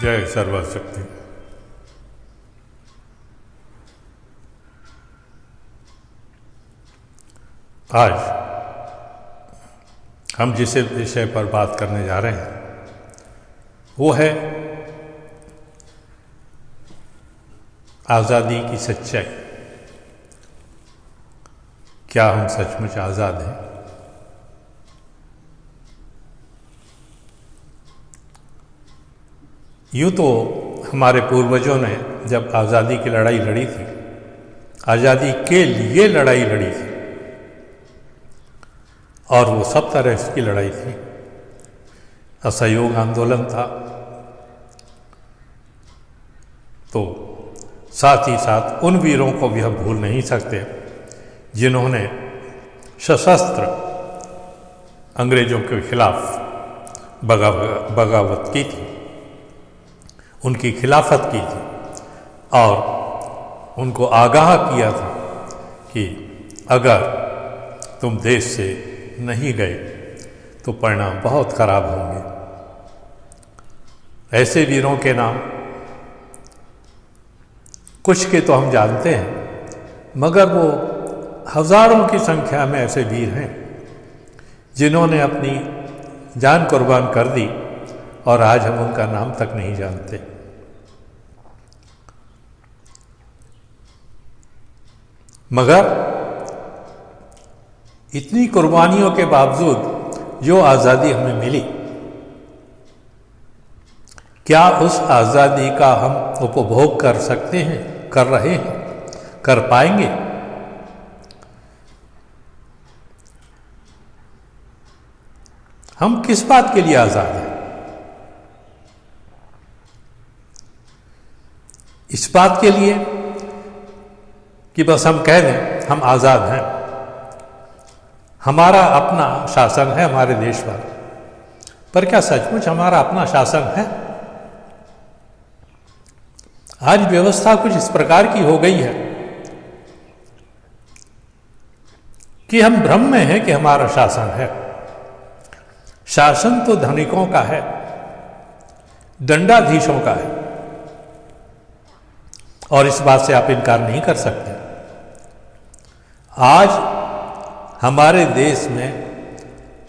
जय सर्वशक्ति। आज हम जिस विषय पर बात करने जा रहे हैं वो है आज़ादी की सच्चाई। क्या हम सचमुच आज़ाद हैं? यूँ तो हमारे पूर्वजों ने जब आज़ादी की लड़ाई लड़ी थी, आज़ादी के लिए लड़ाई लड़ी थी, और वो सब तरह की लड़ाई थी। असहयोग आंदोलन था, तो साथ ही साथ उन वीरों को भी हम भूल नहीं सकते जिन्होंने सशस्त्र अंग्रेजों के खिलाफ बगावत की थी, उनकी खिलाफत की थी और उनको आगाह किया था कि अगर तुम देश से नहीं गए तो परिणाम बहुत खराब होंगे। ऐसे वीरों के नाम कुछ के तो हम जानते हैं, मगर वो हजारों की संख्या में ऐसे वीर हैं जिन्होंने अपनी जान कुर्बान कर दी और आज हम उनका नाम तक नहीं जानते। मगर इतनी कुर्बानियों के बावजूद जो आज़ादी हमें मिली, क्या उस आज़ादी का हम उपभोग कर सकते हैं, कर रहे हैं, कर पाएंगे? हम किस बात के लिए आज़ाद हैं? इस बात के लिए कि बस हम कह दें हम आज़ाद हैं, हमारा अपना शासन है हमारे देश पर क्या सचमुच हमारा अपना शासन है? आज व्यवस्था कुछ इस प्रकार की हो गई है कि हम भ्रम में हैं कि हमारा शासन है। शासन तो धनिकों का है, दंडाधीशों का है, और इस बात से आप इनकार नहीं कर सकते। आज हमारे देश में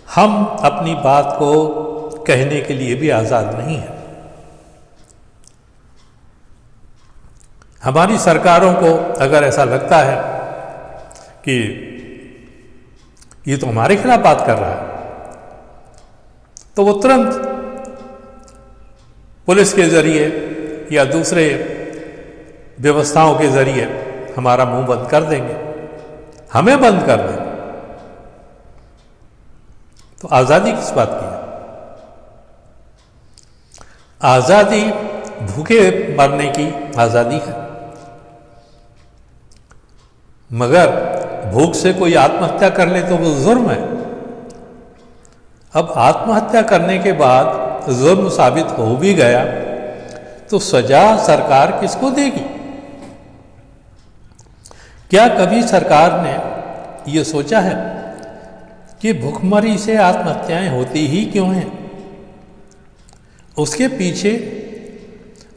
हम अपनी बात को कहने के लिए भी आज़ाद नहीं हैं। हमारी सरकारों को अगर ऐसा लगता है कि ये तो हमारे खिलाफ बात कर रहा है, तो वो तुरंत पुलिस के जरिए या दूसरे व्यवस्थाओं के जरिए हमारा मुंह बंद कर देंगे, हमें बंद कर देंगे। तो आज़ादी किस बात की है? आज़ादी भूखे मरने की आज़ादी है, मगर भूख से कोई आत्महत्या कर ले तो वो जुर्म है। अब आत्महत्या करने के बाद जुर्म साबित हो भी गया तो सजा सरकार किसको देगी? क्या कभी सरकार ने ये सोचा है कि भुखमरी से आत्महत्याएं होती ही क्यों हैं? उसके पीछे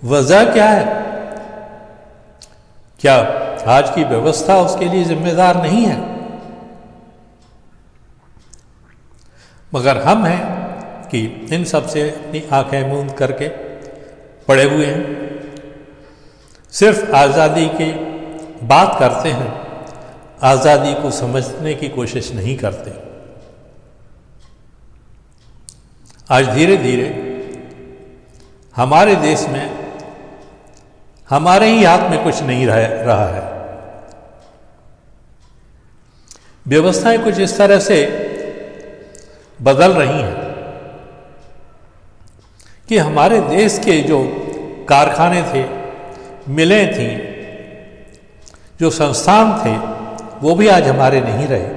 वजह क्या है? क्या आज की व्यवस्था उसके लिए जिम्मेदार नहीं है? मगर हम हैं कि इन सब से अपनी आंखें मूंद करके पड़े हुए हैं, सिर्फ आज़ादी की बात करते हैं, आज़ादी को समझने की कोशिश नहीं करते। आज धीरे धीरे हमारे देश में हमारे ही हाथ में कुछ नहीं रहा है। व्यवस्थाएं कुछ इस तरह से बदल रही हैं कि हमारे देश के जो कारखाने थे, मिलें थीं, जो संस्थान थे, वो भी आज हमारे नहीं रहे,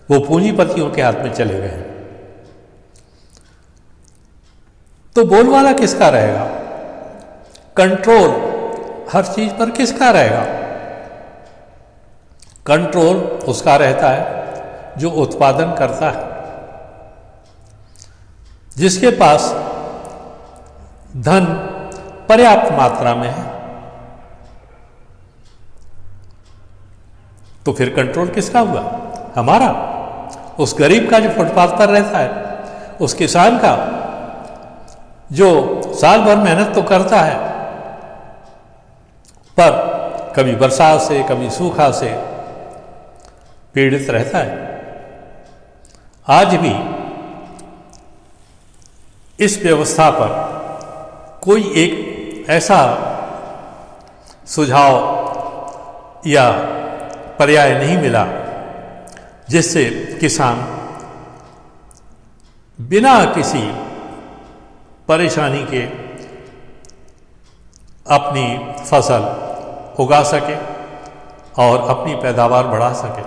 वो पूंजीपतियों के हाथ में चले गए हैं। तो बोलबाला किसका रहेगा? कंट्रोल हर चीज पर किसका रहेगा? कंट्रोल उसका रहता है जो उत्पादन करता है, जिसके पास धन पर्याप्त मात्रा में है, तो फिर कंट्रोल किसका हुआ? हमारा। उस गरीब का जो फुटपाथ पर रहता है, उस किसान का जो साल भर मेहनत तो करता है, पर कभी बरसात से कभी सूखा से पीड़ित रहता है। आज भी इस व्यवस्था पर कोई एक ऐसा सुझाव या पर्याय नहीं मिला जिससे किसान बिना किसी परेशानी के अपनी फसल उगा सके और अपनी पैदावार बढ़ा सके।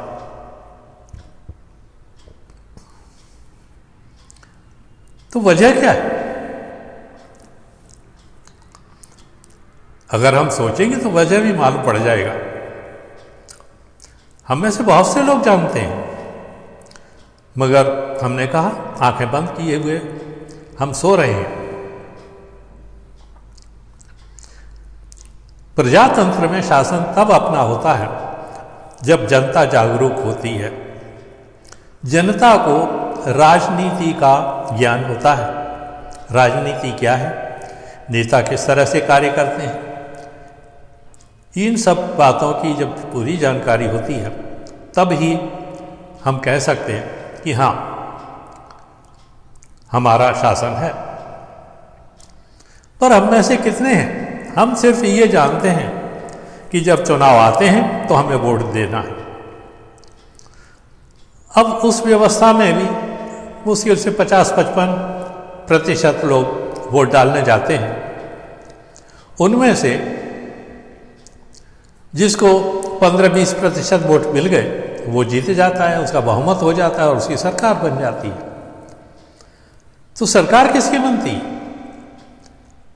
तो वजह क्या है? अगर हम सोचेंगे तो वजह भी मालूम पड़ जाएगा। हम में से बहुत से लोग जानते हैं, मगर हमने कहा आंखें बंद किए हुए हम सो रहे हैं। प्रजातंत्र में शासन तब अपना होता है जब जनता जागरूक होती है, जनता को राजनीति का ज्ञान होता है। राजनीति क्या है, नेता किस तरह से कार्य करते हैं, इन सब बातों की जब पूरी जानकारी होती है तब ही हम कह सकते हैं कि हाँ, हमारा शासन है। पर हम में से कितने हैं? हम सिर्फ ये जानते हैं कि जब चुनाव आते हैं तो हमें वोट देना है। अब उस व्यवस्था में भी मुश्किल से 50-55% लोग वोट डालने जाते हैं। उनमें से जिसको 15-20% वोट मिल गए वो जीत जाता है, उसका बहुमत हो जाता है और उसकी सरकार बन जाती है। तो सरकार किसकी बनती?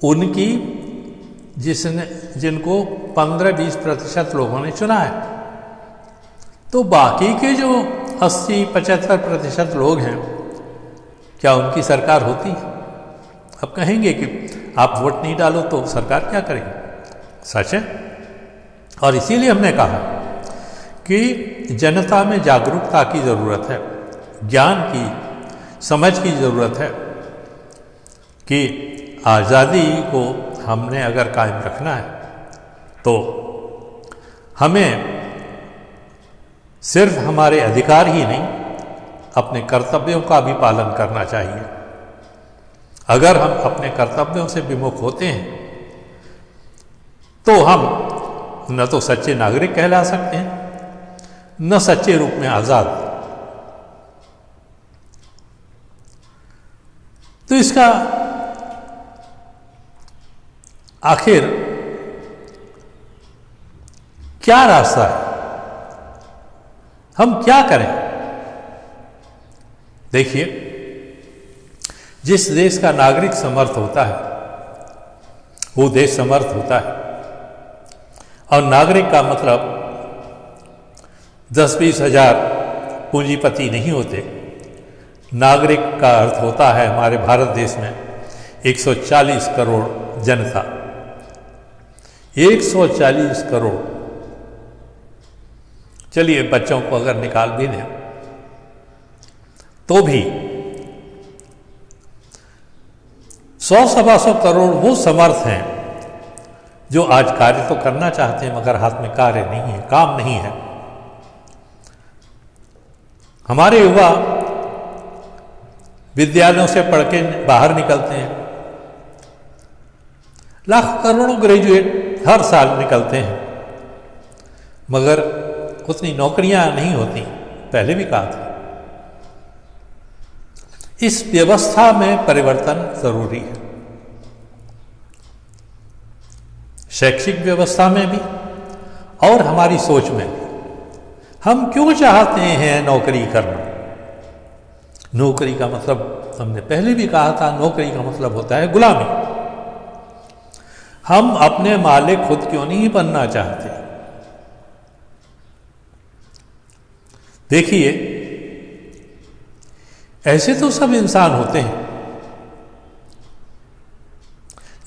उनकी जिनको 15-20% लोगों ने चुना है। तो बाकी के जो 80-75% लोग हैं, क्या उनकी सरकार होती है? अब कहेंगे कि आप वोट नहीं डालो तो सरकार क्या करेगी? सच है। और इसीलिए हमने कहा कि जनता में जागरूकता की ज़रूरत है, ज्ञान की, समझ की ज़रूरत है कि आज़ादी को हमने अगर कायम रखना है तो हमें सिर्फ हमारे अधिकार ही नहीं, अपने कर्तव्यों का भी पालन करना चाहिए। अगर हम अपने कर्तव्यों से विमुख होते हैं तो हम न तो सच्चे नागरिक कहला सकते हैं, न सच्चे रूप में आज़ाद। तो इसका आखिर क्या रास्ता है? हम क्या करें? देखिए, जिस देश का नागरिक समर्थ होता है वो देश समर्थ होता है। और नागरिक का मतलब 10-20 हजार पूंजीपति नहीं होते। नागरिक का अर्थ होता है हमारे भारत देश में 140 करोड़ जनता। 140 करोड़, चलिए बच्चों को अगर निकाल भी दें तो भी 100-125 करोड़ वो समर्थ हैं जो आज कार्य तो करना चाहते हैं मगर हाथ में कार्य नहीं है, काम नहीं है। हमारे युवा विद्यालयों से पढ़ के बाहर निकलते हैं, लाखों करोड़ों ग्रेजुएट हर साल निकलते हैं, मगर उतनी नौकरियां नहीं होती। पहले भी कहा था, इस व्यवस्था में परिवर्तन जरूरी है। शैक्षिक व्यवस्था में भी और हमारी सोच में भी। हम क्यों चाहते हैं नौकरी करना? नौकरी का मतलब हमने पहले भी कहा था, नौकरी का मतलब होता है गुलामी। हम अपने मालिक खुद क्यों नहीं बनना चाहते? देखिए, ऐसे तो सब इंसान होते हैं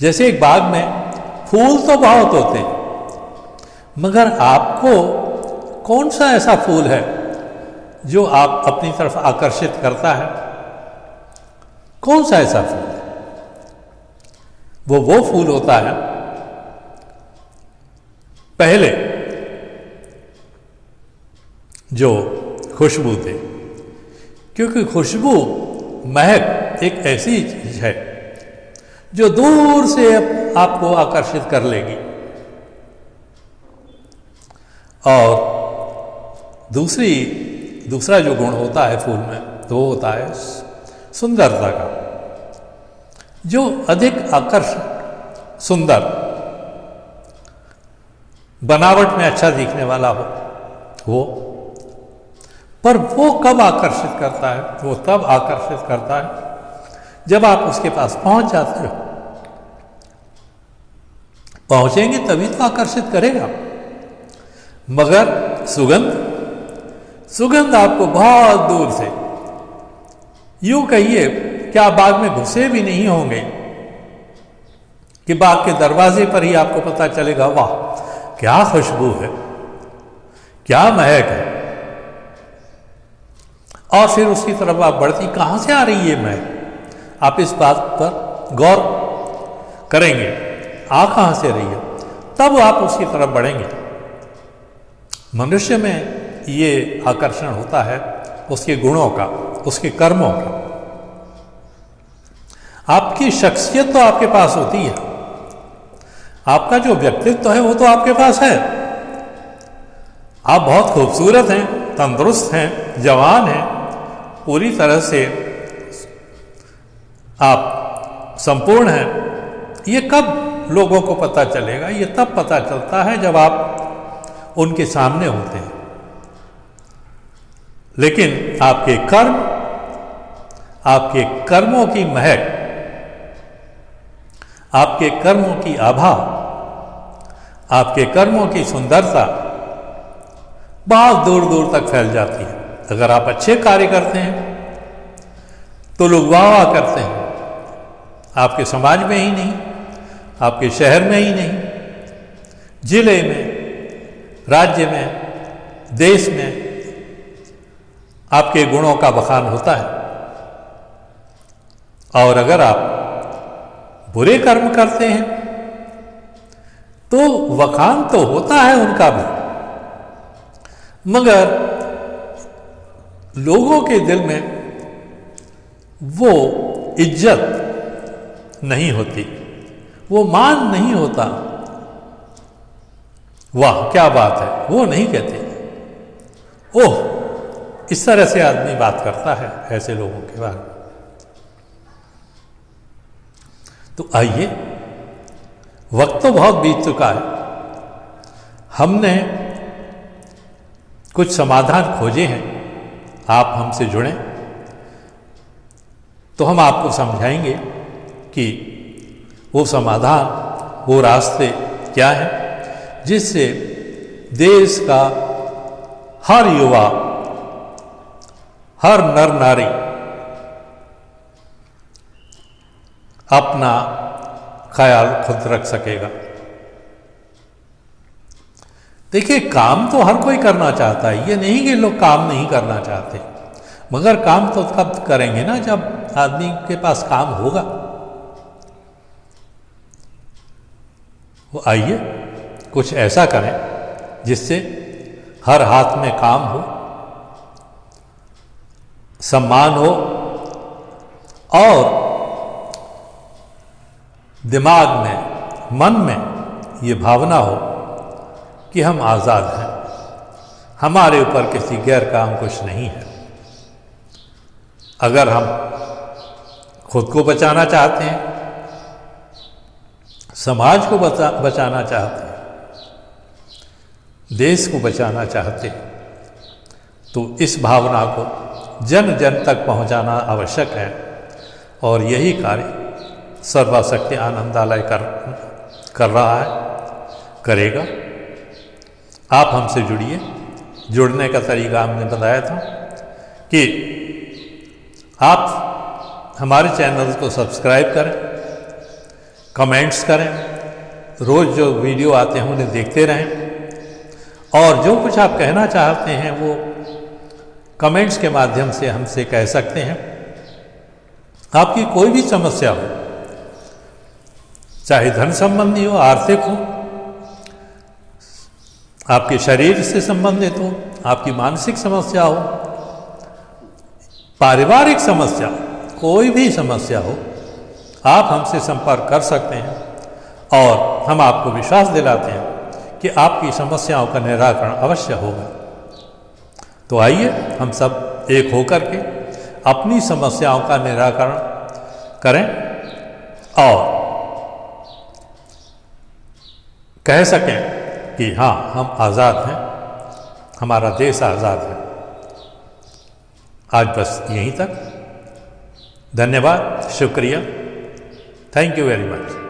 जैसे एक बाग में फूल तो बहुत होते हैं, मगर आपको कौन सा ऐसा फूल है जो आप अपनी तरफ आकर्षित करता है? कौन सा ऐसा फूल है? वो फूल होता है पहले जो खुशबू थे, क्योंकि खुशबू, महक एक ऐसी चीज है जो दूर से आपको आकर्षित कर लेगी। और दूसरा जो गुण होता है फूल में, तो वो होता है सुंदरता का। जो अधिक आकर्षक, सुंदर, बनावट में अच्छा दिखने वाला हो वो, पर वो कब आकर्षित करता है? वो तब आकर्षित करता है जब आप उसके पास पहुंच जाते हो। पहुंचेंगे तभी तो आकर्षित करेगा। मगर सुगंध आपको बहुत दूर से, यूं कहिए क्या बाग में घुसे भी नहीं होंगे कि बाग के दरवाजे पर ही आपको पता चलेगा, वाह क्या खुशबू है, क्या महक है। और फिर उसकी तरफ आप बढ़ती, कहां से आ रही है महक? आप इस बात पर गौर करेंगे, आ कहां से रही है, तब आप उसकी तरफ बढ़ेंगे। मनुष्य में ये आकर्षण होता है उसके गुणों का, उसके कर्मों का। आपकी शख्सियत तो आपके पास होती है, आपका जो व्यक्तित्व है वो तो आपके पास है। आप बहुत खूबसूरत हैं, तंदुरुस्त हैं, जवान हैं, पूरी तरह से आप संपूर्ण हैं। ये कब लोगों को पता चलेगा? ये तब पता चलता है जब आप उनके सामने होते हैं। लेकिन आपके कर्म, आपके कर्मों की महक, आपके कर्मों की आभा, आपके कर्मों की सुंदरता बहुत दूर दूर तक फैल जाती है। अगर आप अच्छे कार्य करते हैं तो लोग वाह वाह करते हैं, आपके समाज में ही नहीं, आपके शहर में ही नहीं, जिले में, राज्य में, देश में आपके गुणों का बखान होता है। और अगर आप बुरे कर्म करते हैं तो वखान तो होता है उनका भी, मगर लोगों के दिल में वो इज्जत नहीं होती, वो मान नहीं होता। वाह क्या बात है, वो नहीं कहते। ओह, इस तरह से आदमी बात करता है ऐसे लोगों के बारे में। तो आइए, वक्त तो बहुत बीत चुका है, हमने कुछ समाधान खोजे हैं। आप हमसे जुड़ें तो हम आपको समझाएंगे कि वो समाधान, वो रास्ते क्या हैं जिससे देश का हर युवा, हर नर नारी अपना ख्याल खुद रख सकेगा। देखिए, काम तो हर कोई करना चाहता है, ये नहीं कि लोग काम नहीं करना चाहते, मगर काम तो तब करेंगे ना जब आदमी के पास काम होगा। वो आइए कुछ ऐसा करें जिससे हर हाथ में काम हो, सम्मान हो और दिमाग में, मन में ये भावना हो कि हम आज़ाद हैं, हमारे ऊपर किसी गैर का अंकुश नहीं है। अगर हम खुद को बचाना चाहते हैं, समाज को बचाना चाहते हैं, देश को बचाना चाहते हैं, तो इस भावना को जन जन तक पहुंचाना आवश्यक है। और यही कार्य सर्वशक्ति आनंदालय कर रहा है, करेगा। आप हमसे जुड़िए। जुड़ने का तरीका हमने बताया था कि आप हमारे चैनल को सब्सक्राइब करें, कमेंट्स करें, रोज़ जो वीडियो आते हैं उन्हें देखते रहें, और जो कुछ आप कहना चाहते हैं वो कमेंट्स के माध्यम से हमसे कह सकते हैं। आपकी कोई भी समस्या हो, चाहे धन संबंधी हो, आर्थिक हो, आपके शरीर से संबंधित हो, आपकी मानसिक समस्या हो, पारिवारिक समस्या, कोई भी समस्या हो, आप हमसे संपर्क कर सकते हैं और हम आपको विश्वास दिलाते हैं कि आपकी समस्याओं का निराकरण अवश्य होगा। तो आइए हम सब एक होकर के अपनी समस्याओं का निराकरण करें और कह सकें कि हाँ, हम आज़ाद हैं, हमारा देश आज़ाद है। आज बस यहीं तक। धन्यवाद, शुक्रिया, थैंक यू वेरी मच।